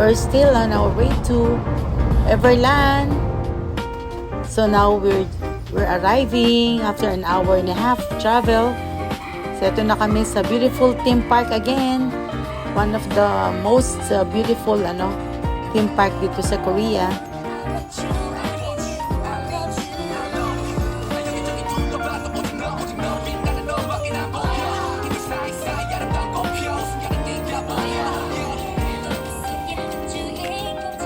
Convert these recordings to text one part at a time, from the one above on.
we're still on our way to Everland. So now we're arriving after an hour and a half travel. So ito na kami sa beautiful theme park again. One of the most beautiful theme park dito sa Korea.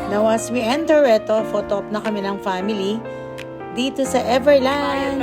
Now as we enter, ito, photo op na kami ng family dito sa Everland.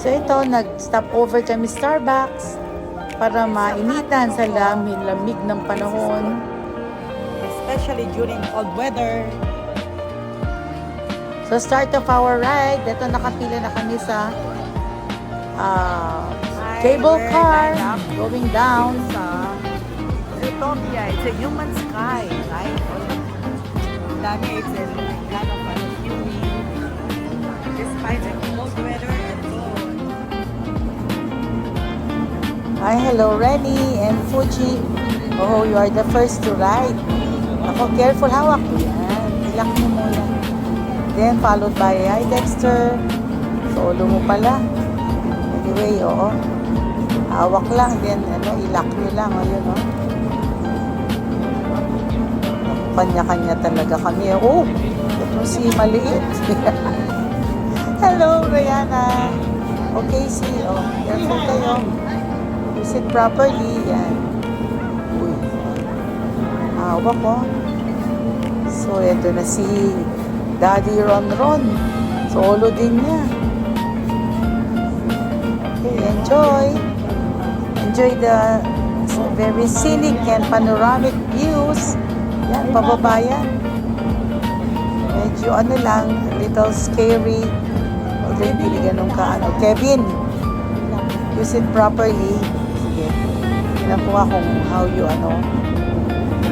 So ito, nag-stop over kami Starbucks para mainitan sa lamig ng panahon. Especially during cold weather. So start of our ride, ito nakapila na kami sa cable car going down. Sa Utopia, it's a human sky, right? Dami, it's a kind of unique. Despite the cold weather and so on. Hi, hello Rennie and Fuji. Oh, you are the first to ride. Ako, careful, hawak. Yan, ilak mo muna. Then, followed by, hi Dexter. Solo mo pala. Anyway, oo. Hawak lang, then, ilak nyo lang. Ayun, Kanya-kanya talaga kami. Oh, ito si maliit. Hello, Rihanna. Okay, see. Oh, careful kayo. Use it properly. Yan. Uy. Hawak ko. So, ito na si Daddy Ron. Solo din niya. Okay, enjoy. Enjoy the very scenic and panoramic views. Yan, pababa yan. Medyo lang, little scary. Although hindi ganun ka, Kevin, use it properly. Sige. Tignan ko kung how you,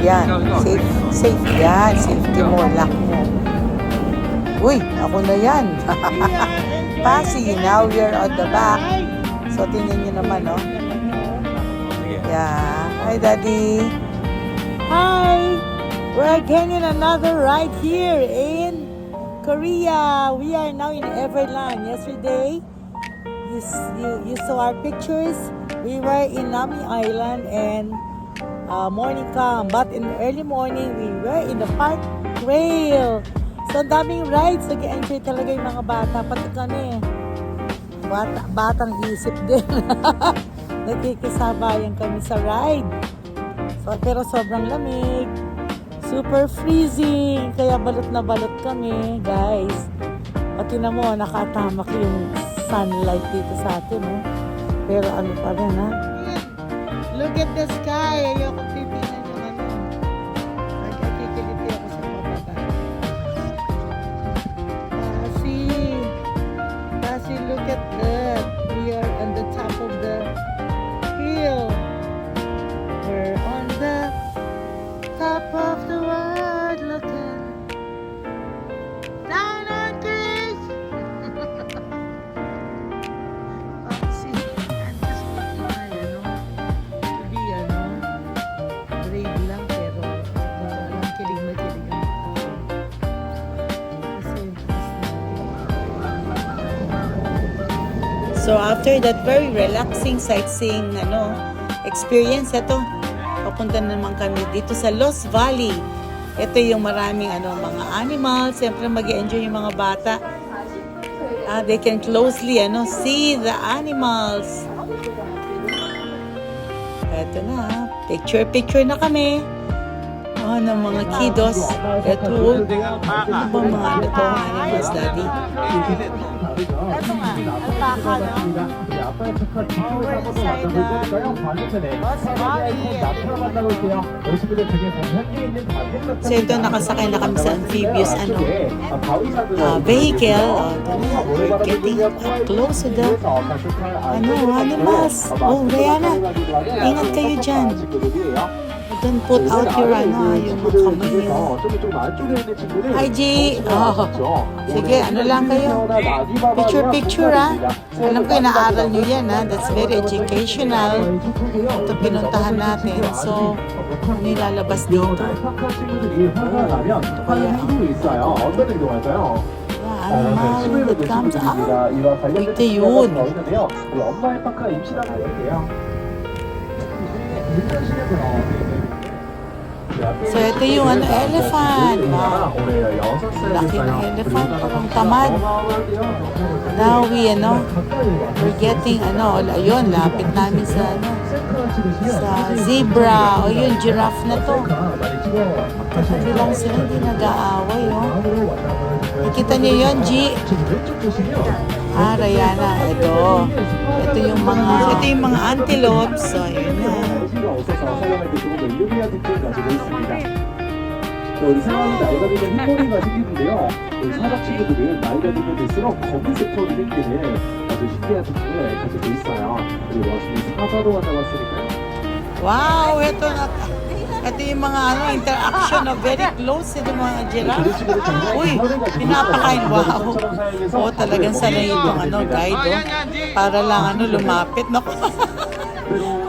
yan, safe, yan, safety mo, lock mo. Uy, ako na yan. Passy, now we're on the back. So, tingnan nyo naman, Yeah. Hi, Daddy. Hi. We're getting another ride here in Korea. We are now in Everland. Yesterday, you saw our pictures. We were in Nami Island and morning come. But in the early morning, we were in the park rail. So, ang daming rides. Nag-enjoy talaga yung mga bata. Pati kami. Batang isip din. Nakikisabayan kami sa ride. So, pero sobrang lamig. Super freezing. Kaya balot na balot kami, guys. Pati na mo, nakatamak yung sunlight dito sa atin, Pero pa rin, Look at the sky. Ayoko titignan yung Nagkakikiliti ako sa pababa. Kasi, look at that. We are on the top of the hill. We're on the top of the world looking down on Greece. See, I'm just looking to be, brave lang, pero walang kilig na kilig ang ako. Kasi so after that very relaxing sightseeing experience, ito papunta naman kami dito sa Lost Valley. Ito yung maraming mga animals. Siyempre mag-enjoy yung mga bata. They can closely see the animals. Ito na. Picture na kami. Oh, ng mga kiddos. Ito, ano ba mga ano to? Animals, Daddy? Ito nga, alpaca, no? Oh, we're inside the bus body. So ito, nakasakay na kami sa amphibious vehicle. We're getting up close to the animals. Oh, Rihanna, ingat kayo dyan. Don't put out your yung mga kamay nyo. Hi, G. Oh, sige, ano lang kayo? Picture, ha? Alam ko, inaaral nyo yan, ha? That's very educational. Ito pinuntahan natin. So, ano yung lalabas dito? Animal that comes out. Ito yun. So, ito yung elephant. Wow. Laki ng elephant. Parang tamad. Now we're getting, ayun, lapit namin sa, sa zebra. O yun, giraffe na to. Magkatabi lang sila, hindi nag-aaway, oh. Nakita niyo yun, G? Rihanna, ito. Ito yung mga antelopes. So, ayun na. 우리 사람이 나이가 들면 흰머리가 생기는데요. 우리 사자 친구들은 나이가 들면 될수록 검은색 털이 생기는 아주 신기한 특징을 가지고 있어요. 그리고 나중에 사자로 만나봤으니까요. Wow, ito yung mga interaction na very close sa mga giraffe. Uy, pinapakain. Wow. Oo, talagang sanay itong guide. Para lang lumapit. Naku.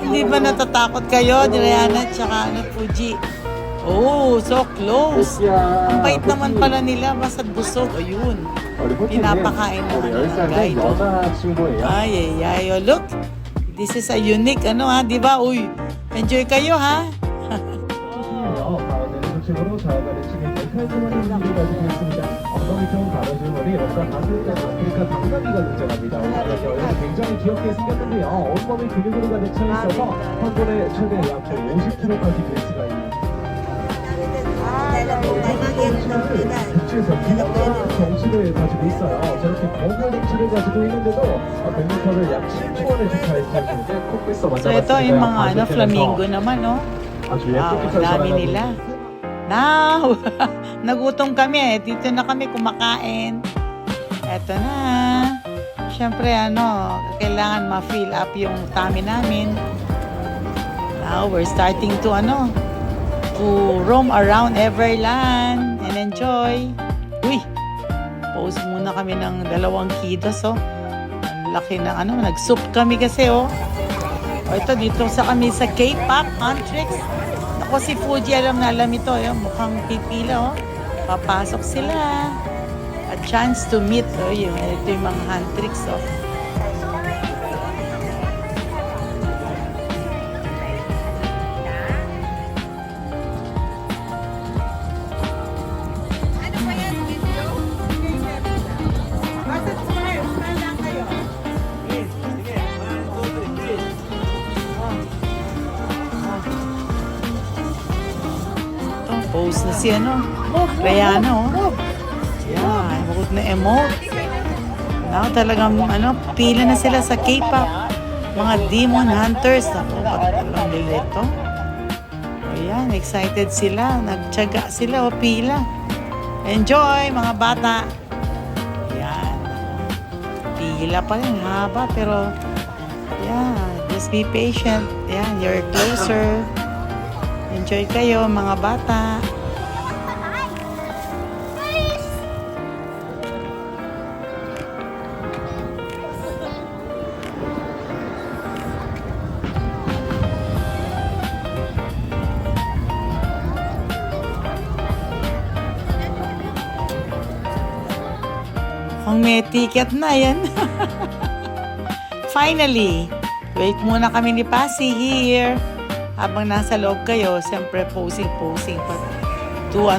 Hindi ba natatakot kayo, Rihanna, tsaka Fuji? Oh, so close. Ang bait naman pala nila, basta busog. Ayun. Pinapakain ng guide. Ay. Oh, look. This is a unique, di ba? Uy, enjoy kayo, ha? 우측으로 좌우가는 측에 깔끔한 형질을 가지고 있습니다. 엉덩이 좀 가로진 머리, 역사 가슴과 아프리카 당나귀가 등장합니다. 오늘은 굉장히 귀엽게 생겼는데요. 온몸이 근육으로 가득 차 있어서 한 번에 최대 약 50kg까지 될 수가 있는. 육지에서 귀엽다는 정치를 가지고 있어요. 저렇게 검은 정치를 가지고 있는데도 100m를 약 7초 안에 주차할 수 있는데 코끼리 So ito yung mga flamingo naman, no? Wow, ang dami nila. Now, nagutom kami. Dito na kami kumakain. Eto na. Siyempre, kailangan ma-fill up yung tummy namin. Now, we're starting to roam around Everland and enjoy. Uy, pause muna kami ng 2 kilos, oh. Ang laki ng nag-soup kami kasi, oh. Ito, dito kami sa K-pop Antrix. Ako si Fuji, alam ito. Mukhang pipila, oh. Papasok sila. A chance to meet, oh. Ito yung mga Antrix, oh. Pose na si Rihanna, oh. Yan, bukod na emote. Now, talagang, pila na sila sa K-pop. Mga demon hunters. Ako, pagtalang nilito. O yan, excited sila. Nagtyaga sila, pila. Enjoy, mga bata. Yan. Pila pa rin, haba, pero, just be patient. Yan, you're closer. Enjoy kayo, mga bata. Ang may ticket na yan. Finally, wait muna kami ni Pasi here. Habang nasa loob kayo, siyempre posing pa. Too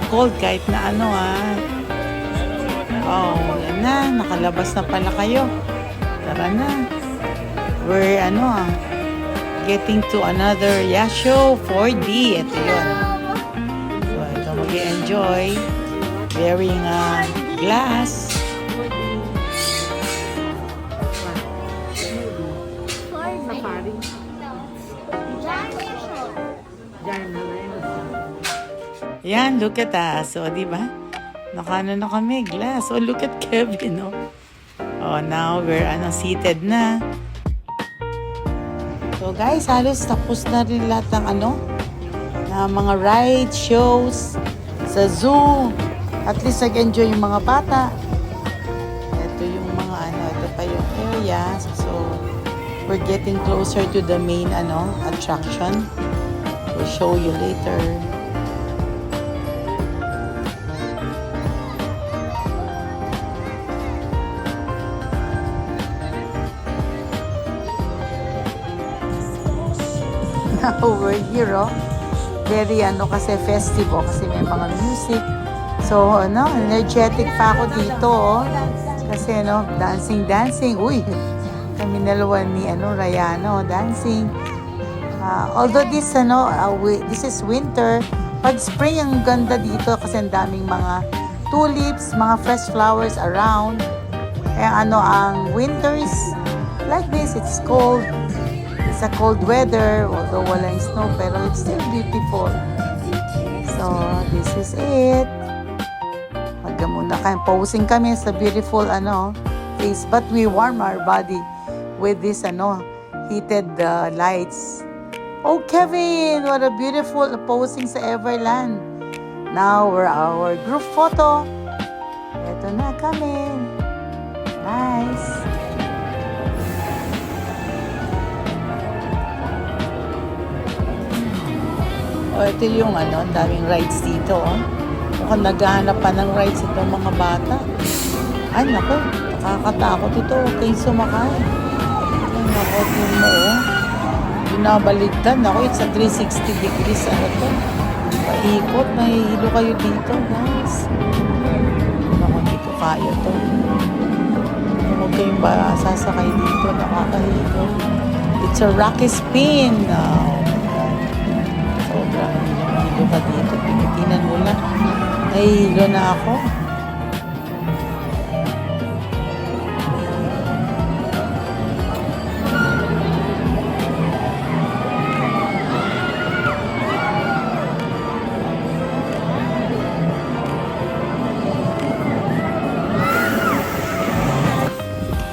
cold kahit na Oh, yan na, nakalabas na pala kayo. Tara na. We're getting to another show 4D. Ito yun. So, ito mag-enjoy. Wearing a glass. Safari. Yan, look at us. So, di ba? Nakano na kami, glass. Oh, look at Kevin, no? Oh, now we're seated na. So, guys, halos tapos na rin lahat ng na mga ride, shows, sa zoo. At least nag-enjoy yung mga bata. Ito yung mga ito pa yung area. So, we're getting closer to the main attraction. We'll show you later. Now we're here, very kasi festival kasi may mga music. So, energetic pa ako dito, kasi dancing. Uy, kami dalawa ni Rayano dancing. Although this this is winter, pag spring ang ganda dito kasi ang daming mga tulips, mga fresh flowers around. Ang winter is like this, it's cold. It's a cold weather, although walang snow, pero it's still beautiful. So, this is it. Magkamuna kayo. Posing kami sa beautiful face, but we warm our body with this heated lights. Oh, Kevin, what a beautiful posing sa Everland. Now, we're our group photo. Ito na kami. Nice. Ito yung ang daming rides dito. Mukhang naghahanap pa ng rides itong mga bata. Ay, naku, nakakatakot ito. Huwag kayong sumakay. Ay, naku, yung binabaligtad. Naku, it's a 360 degrees. To? Paikot. Nahihilo kayo dito, guys. Naku, hindi ko kaya to. Huwag kayong sasakay dito. Nakakahilo. It's a rocky spin. Sobrang hilo ka dito. Pinitinan mo lang. Nahihilo na ako.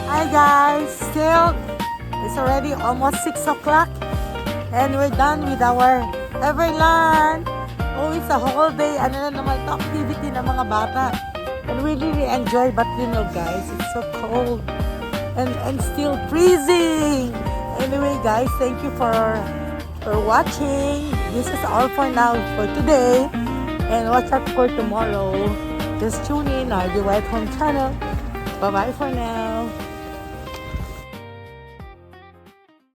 Hi guys! Still, it's already almost 6 o'clock and we're done with our Everland. Oh, it's a whole day. Na naman ito, activity ng mga bata. And we really enjoy. But guys, it's so cold. And still freezing. Anyway, guys, thank you for watching. This is all for now for today. And watch out for tomorrow. Just tune in our The White Home channel. Bye-bye for now.